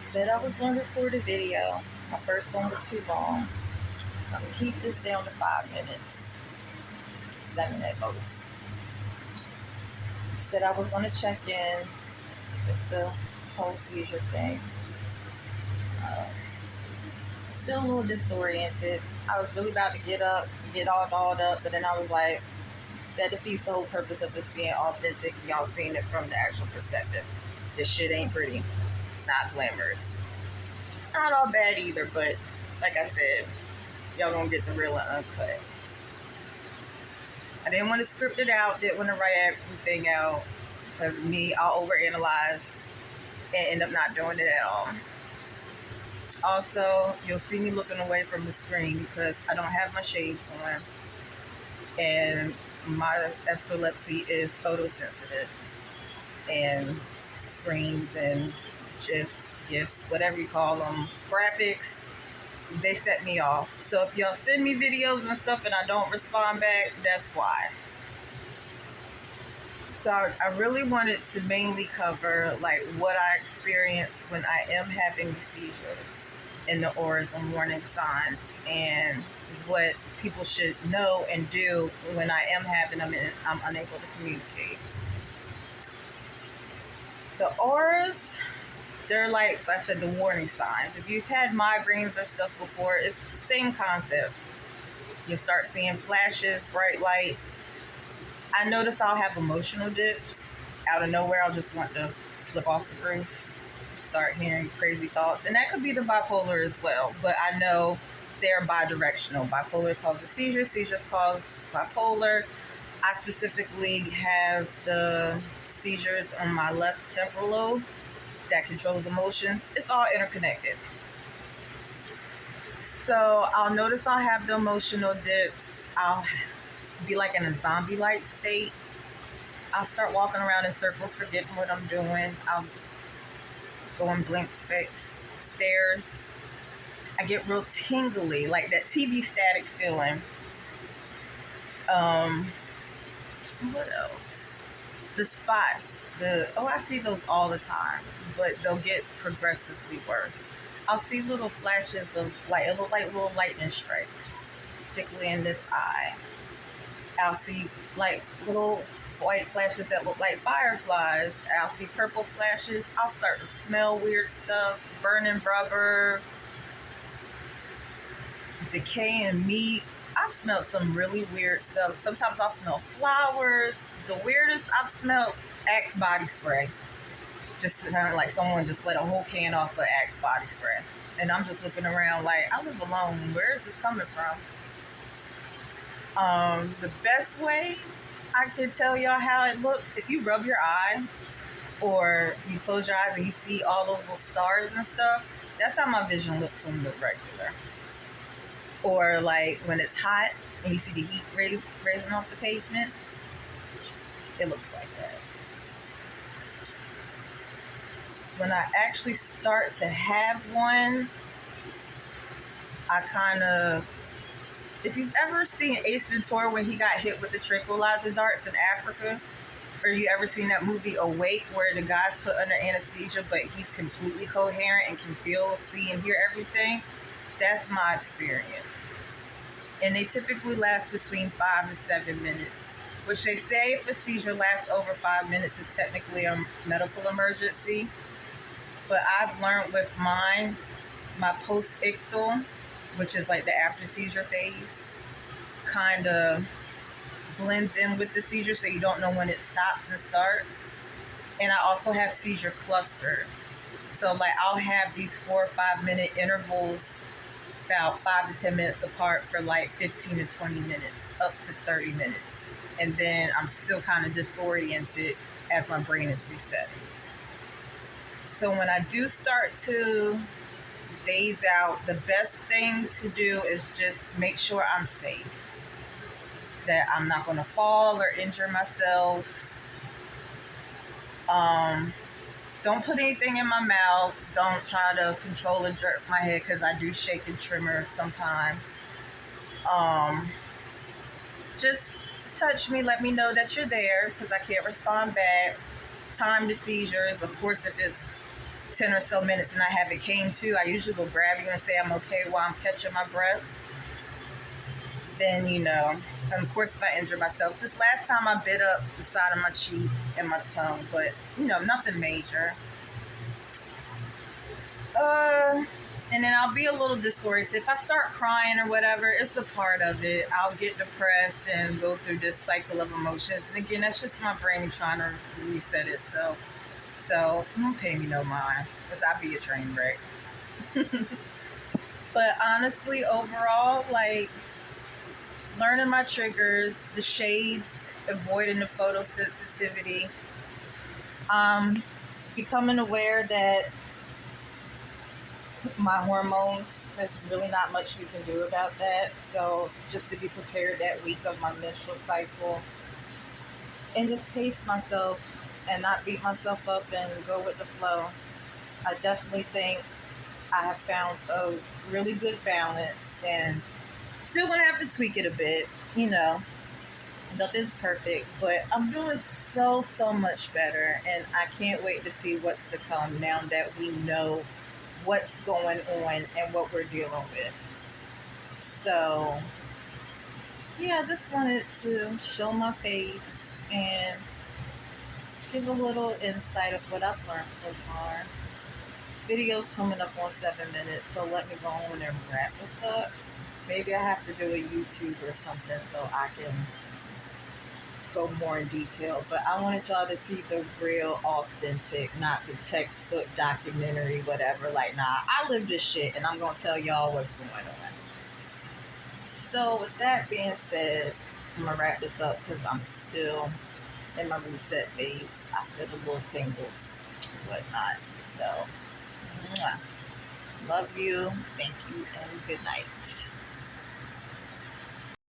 said I was going to record a video. My first one was too long. I'm going to keep this down to 5 minutes, 7 at most. Said I was going to check in with the whole seizure thing. Still a little disoriented. I was really about to get up, get all dolled up, but then I was like, that defeats the whole purpose of this being authentic. Y'all seen it from the actual perspective. This shit ain't pretty. It's not glamorous. It's not all bad either, but like I said, y'all gonna get the real and uncut. I didn't want to script it out, didn't want to write everything out, because me, I'll overanalyze and end up not doing it at all. Also, you'll see me looking away from the screen because I don't have my shades on, and my epilepsy is photosensitive, and screens and GIFs, whatever you call them, graphics, they set me off. So if y'all send me videos and stuff and I don't respond back, that's why. So I really wanted to mainly cover like what I experience when I am having the seizures and the auras and warning signs, and what people should know and do when I am having them and I'm unable to communicate. The auras, they're like I said, the warning signs. If you've had migraines or stuff before, it's the same concept. You'll start seeing flashes, bright lights. I notice I'll have emotional dips. Out of nowhere, I'll just want to flip off the roof, start hearing crazy thoughts. And that could be the bipolar as well, but I know they're bidirectional. Bipolar causes seizures, seizures cause bipolar. I specifically have the seizures on my left temporal lobe that controls emotions. It's all interconnected. So I'll notice I'll have the emotional dips. I'll be like in a zombie-like state. I'll start walking around in circles, forgetting what I'm doing. I'll go in blank stares. I get real tingly, like that TV static feeling. What else? The spots. I see those all the time, but they'll get progressively worse. I'll see little flashes of light. It look like little lightning strikes, particularly in this eye. I'll see like little white flashes that look like fireflies. I'll see purple flashes. I'll start to smell weird stuff, burning rubber, decaying meat. I've smelled some really weird stuff. Sometimes I'll smell flowers. The weirdest I've smelled, Axe body spray. Just kind of like someone just let a whole can off of Axe body spray. And I'm just looking around like, I live alone. Where is this coming from? The best way I could tell y'all how it looks, if you rub your eye or you close your eyes and you see all those little stars and stuff, that's how my vision looks on the regular. Or like when it's hot and you see the heat raising off the pavement, it looks like that. When I actually start to have one, I kind of, if you've ever seen Ace Ventura when he got hit with the tranquilizer darts in Africa, or you ever seen that movie Awake where the guy's put under anesthesia but he's completely coherent and can feel, see, and hear everything, that's my experience. And they typically last between 5 to 7 minutes, which they say if a seizure lasts over 5 minutes is technically a medical emergency. But I've learned with mine, my post-ictal, which is like the after seizure phase, kind of blends in with the seizure, so you don't know when it stops and starts. And I also have seizure clusters. So like I'll have these 4 or 5 minute intervals, about 5 to 10 minutes apart for like 15 to 20 minutes, up to 30 minutes. And then I'm still kind of disoriented as my brain is resetting. So when I do start to daze out, the best thing to do is just make sure I'm safe, that I'm not going to fall or injure myself. Don't put anything in my mouth. Don't try to control and jerk my head because I do shake and tremor sometimes. Just touch me, let me know that you're there because I can't respond back. Time to seizures, of course, if it's 10 or so minutes and I haven't came to, I usually will grab you and say I'm okay while I'm catching my breath. Then, and of course, if I injure myself, this last time I bit up the side of my cheek and my tongue, but, nothing major. And then I'll be a little disoriented. If I start crying or whatever, it's a part of it. I'll get depressed and go through this cycle of emotions. And again, that's just my brain trying to reset itself. So don't pay me no mind, because I'll be a train wreck. But honestly, overall, like, learning my triggers, the shades, avoiding the photosensitivity, becoming aware that my hormones, there's really not much we can do about that. So just to be prepared that week of my menstrual cycle, and just pace myself and not beat myself up and go with the flow. I definitely think I have found a really good balance, and still gonna have to tweak it a bit. Nothing's perfect, but I'm doing so much better, and I can't wait to see what's to come now that we know what's going on and what we're dealing with. So yeah, I just wanted to show my face and give a little insight of what I've learned so far. This video's coming up on 7 minutes, so let me go on and wrap this up. Maybe I have to do a YouTube or something so I can go more in detail, but I wanted y'all to see the real authentic, not the textbook documentary, whatever. Like, nah, I live this shit and I'm gonna tell y'all what's going on. So with that being said, I'm gonna wrap this up because I'm still in my reset phase. I feel the little tingles and whatnot. So, mwah. Love you, thank you, and good night.